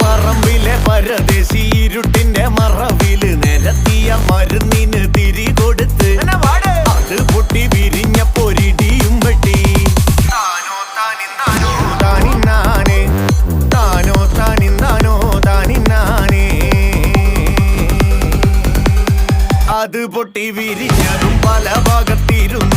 പറമ്പിലെ പരദേശി ഇരുട്ടിന്റെ മറവില് നിരത്തിയ മരുന്നിന് തിരി കൊടുത്ത് അത് പൊട്ടി വിരിഞ്ഞ പൊരിടിയും വെട്ടി. താനോ താനിന്നാനോ താനിന്നാനേ, താനോ താനിന്നാനോ താനിന്നാനേ. അത് പൊട്ടി വിരിഞ്ഞതും പല ഭാഗത്തിരുന്നു